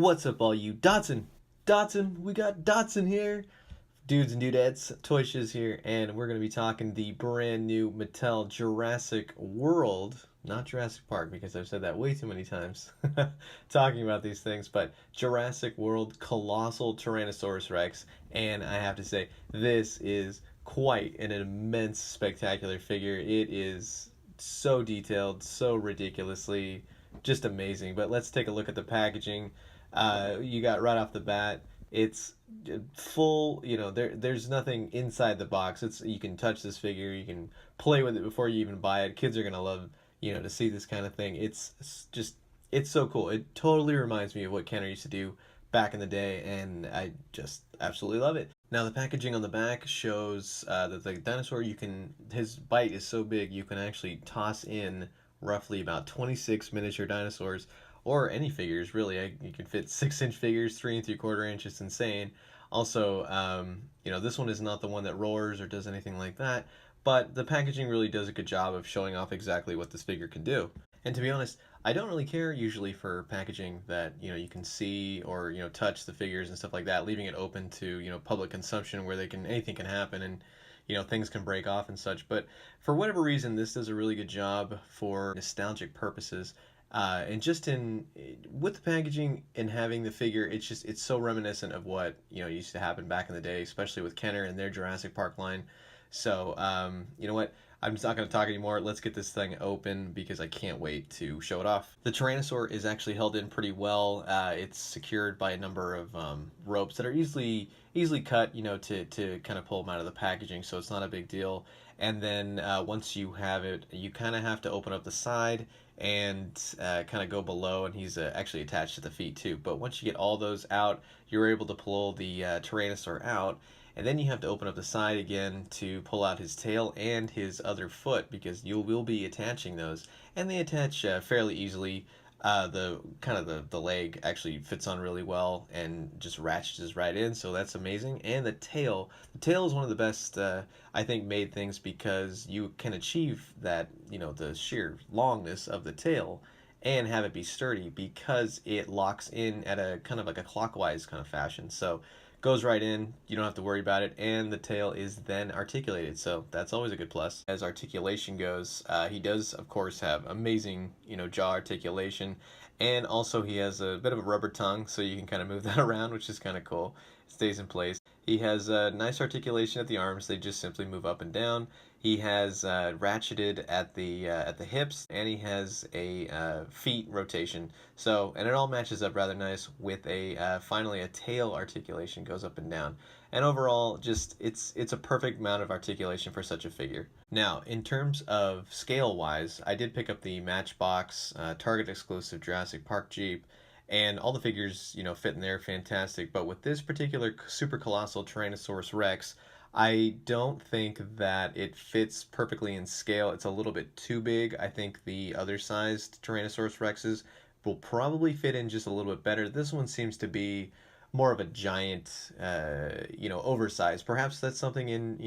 What's up, all you Dotson, we got Dotson here. Dudes and dudettes, Toy Shiz here, and we're going to be talking the brand new Mattel Jurassic World, not Jurassic Park, because I've said that way too many times, talking about these things, but Jurassic World Colossal Tyrannosaurus Rex, and I have to say, this is quite an immense, spectacular figure. It is so detailed, so ridiculously just amazing, but let's take a look at the packaging. You got right off the bat, it's full, there's nothing inside the box. You can touch this figure, you can play with it before you even buy it. Kids are gonna love, to see this kind of thing. It's so cool. It totally reminds me of what Kenner used to do back in the day, and I just absolutely love it. Now the packaging on the back shows that the dinosaur, his bite is so big you can actually toss in roughly about 26 miniature dinosaurs, or any figures really. You can fit 6-inch figures, 3 3/4 inch. It's insane. Also, this one is not the one that roars or does anything like that, but the packaging really does a good job of showing off exactly what this figure can do. And to be honest, I don't really care usually for packaging that you can see or touch the figures and stuff like that, leaving it open to public consumption where anything can happen, and things can break off and such. But for whatever reason, this does a really good job for nostalgic purposes. And just with the packaging and having the figure, it's so reminiscent of what used to happen back in the day, especially with Kenner and their Jurassic Park line. So you know what? I'm just not going to talk anymore. Let's get this thing open because I can't wait to show it off. The Tyrannosaur is actually held in pretty well. It's secured by a number of ropes that are easily cut, to kind of pull them out of the packaging, so it's not a big deal. And then once you have it, you kind of have to open up the side and kind of go below, and he's actually attached to the feet too. But once you get all those out, you're able to pull the Tyrannosaur out, and then you have to open up the side again to pull out his tail and his other foot, because you will be attaching those, and they attach fairly easily. The leg actually fits on really well and just ratchets right in, so that's amazing. And the tail is one of the best I think made things, because you can achieve that, the sheer longness of the tail and have it be sturdy, because it locks in at a kind of like a clockwise kind of fashion. So goes right in, you don't have to worry about it, and the tail is then articulated, so that's always a good plus. As articulation goes, he does of course have amazing jaw articulation, and also he has a bit of a rubber tongue, so you can kind of move that around, which is kind of cool. It stays in place. He has nice articulation at the arms. They just simply move up and down. He has ratcheted at the hips, and he has a feet rotation. So, and it all matches up rather nice with finally a tail articulation, goes up and down. And overall, just it's a perfect amount of articulation for such a figure. Now, in terms of scale-wise, I did pick up the Matchbox Target exclusive Jurassic Park Jeep, and all the figures fit in there fantastic. But with this particular Super Colossal Tyrannosaurus Rex, I don't think that it fits perfectly in scale. It's a little bit too big. I think the other sized Tyrannosaurus Rexes will probably fit in just a little bit better. This one seems to be more of a giant, oversized. Perhaps that's something in,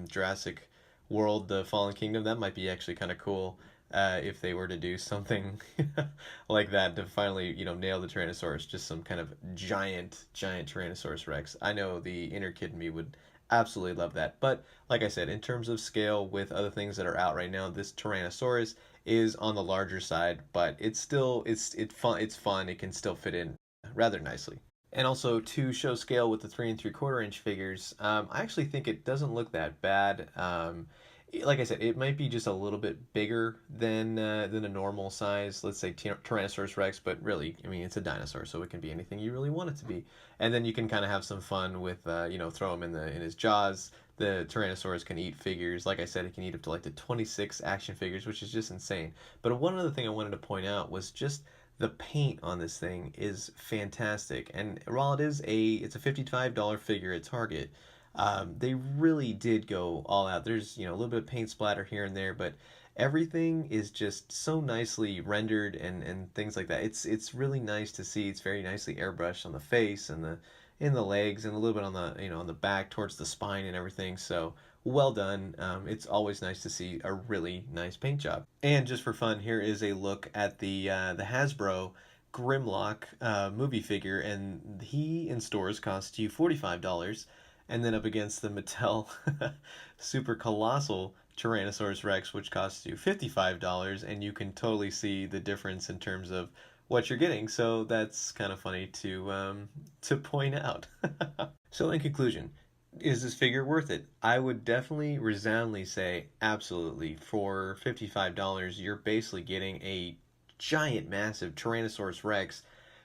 Jurassic World, The Fallen Kingdom. That might be actually kind of cool. If they were to do something like that to finally, nail the Tyrannosaurus, just some kind of giant Tyrannosaurus Rex. I know the inner kid in me would absolutely love that. But like I said, in terms of scale with other things that are out right now, this Tyrannosaurus is on the larger side, but it's fun. It can still fit in rather nicely. And also, to show scale with the 3 3/4 inch figures, I actually think it doesn't look that bad. Like I said, it might be just a little bit bigger than a normal size, let's say Tyrannosaurus Rex, but really, I mean, it's a dinosaur, so it can be anything you really want it to be. And then you can kind of have some fun with, throw him in his jaws. The Tyrannosaurus can eat figures. Like I said, it can eat up to like the 26 action figures, which is just insane. But one other thing I wanted to point out was just the paint on this thing is fantastic. And while it's a $55 figure at Target, they really did go all out. There's a little bit of paint splatter here and there, but everything is just so nicely rendered and things like that. It's really nice to see. It's very nicely airbrushed on the face and the legs, and a little bit on the on the back towards the spine and everything. So well done. It's always nice to see a really nice paint job. And just for fun, here is a look at the Hasbro Grimlock movie figure, and he in stores costs you $45, and then up against the Mattel Super Colossal Tyrannosaurus Rex, which costs you $55, and you can totally see the difference in terms of what you're getting. So that's kind of funny to point out. So in conclusion, is this figure worth it? I would definitely resoundingly say absolutely. For $55, you're basically getting a giant, massive Tyrannosaurus Rex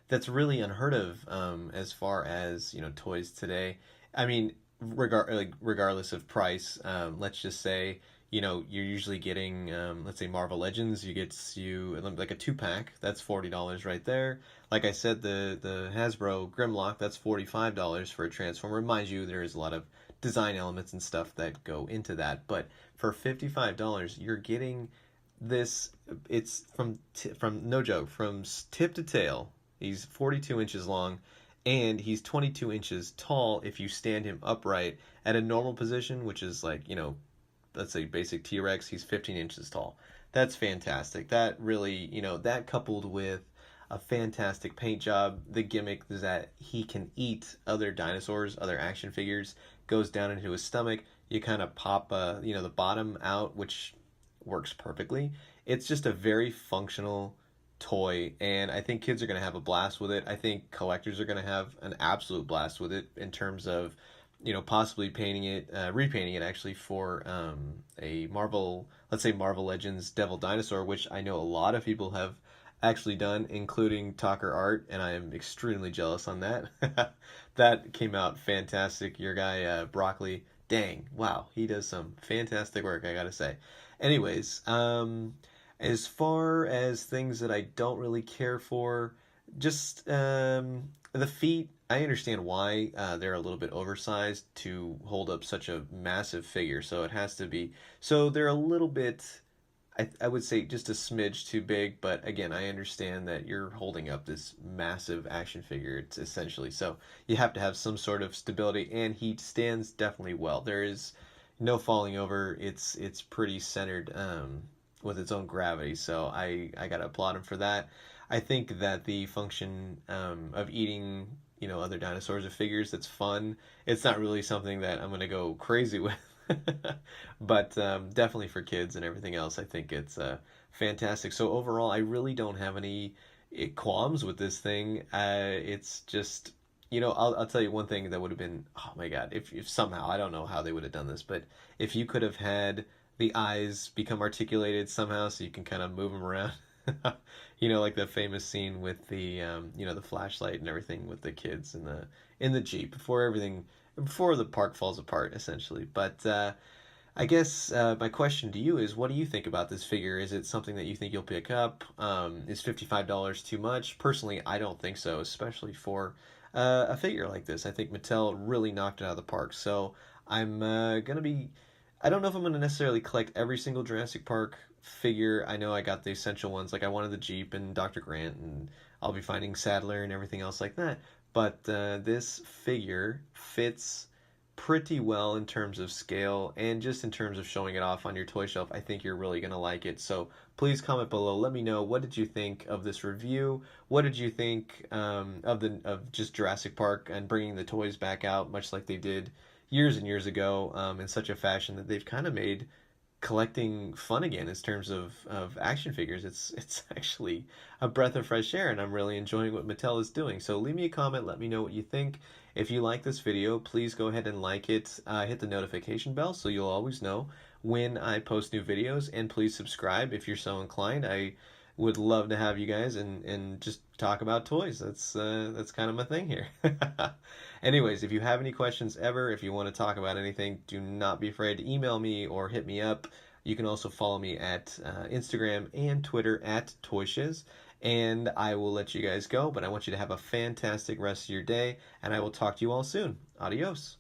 that's really unheard of as far as toys today. I mean, regardless of price, let's just say you're usually getting let's say Marvel Legends. You get you like a 2-pack. That's $40 right there. Like I said, the Hasbro Grimlock, that's $45 for a Transformer. Mind you, there is a lot of design elements and stuff that go into that, but for $55, you're getting this. It's from no joke, from tip to tail. He's 42 inches long, and he's 22 inches tall if you stand him upright at a normal position, which is like let's say basic T-Rex. He's 15 inches tall. That's fantastic. That really, that coupled with a fantastic paint job, the gimmick is that he can eat other dinosaurs, other action figures, goes down into his stomach. You kind of pop, the bottom out, which works perfectly. It's just a very functional toy, and I think kids are going to have a blast with it. I think collectors are going to have an absolute blast with it in terms of possibly painting it, repainting it actually for a Marvel, let's say Marvel Legends Devil Dinosaur, which I know a lot of people have actually done, including Talker Art, and I am extremely jealous on that. That came out fantastic. Your guy, Broccoli, dang, wow, he does some fantastic work, I gotta say. Anyways, as far as things that I don't really care for, just the feet, I understand why they're a little bit oversized to hold up such a massive figure. So it has to be. So they're a little bit, I would say just a smidge too big. But again, I understand that you're holding up this massive action figure, it's essentially. So you have to have some sort of stability, and he stands definitely well. There is no falling over. It's pretty centered with its own gravity. So I gotta applaud him for that. I think that the function of eating, other dinosaurs or figures, that's fun. It's not really something that I'm gonna go crazy with, but definitely for kids and everything else, I think it's fantastic. So overall, I really don't have any qualms with this thing. It's just, I'll tell you one thing that would have been, oh my God, if somehow, I don't know how they would have done this, but if you could have had the eyes become articulated somehow so you can kind of move them around. Like the famous scene with the the flashlight and everything with the kids in the Jeep before the park falls apart essentially. But I guess my question to you is, what do you think about this figure? Is it something that you think you'll pick up? Is $55 too much? Personally, I don't think so, especially for a figure like this. I think Mattel really knocked it out of the park. So I'm gonna be. I don't know if I'm gonna necessarily collect every single Jurassic Park figure. I know I got the essential ones, like I wanted the Jeep and Dr. Grant, and I'll be finding Sadler and everything else like that. But this figure fits pretty well in terms of scale and just in terms of showing it off on your toy shelf. I think you're really gonna like it. So please comment below. Let me know, what did you think of this review? What did you think of just Jurassic Park and bringing the toys back out, much like they did years and years ago, in such a fashion that they've kind of made collecting fun again in terms of action figures. It's actually a breath of fresh air, and I'm really enjoying what Mattel is doing. So leave me a comment, let me know what you think. If you like this video, please go ahead and like it, hit the notification bell so you'll always know when I post new videos, and please subscribe if you're so inclined. I would love to have you guys and just talk about toys. That's kind of my thing here. Anyways, if you have any questions ever, if you want to talk about anything, do not be afraid to email me or hit me up. You can also follow me at Instagram and Twitter at ToyShiz, and I will let you guys go, but I want you to have a fantastic rest of your day, and I will talk to you all soon. Adios.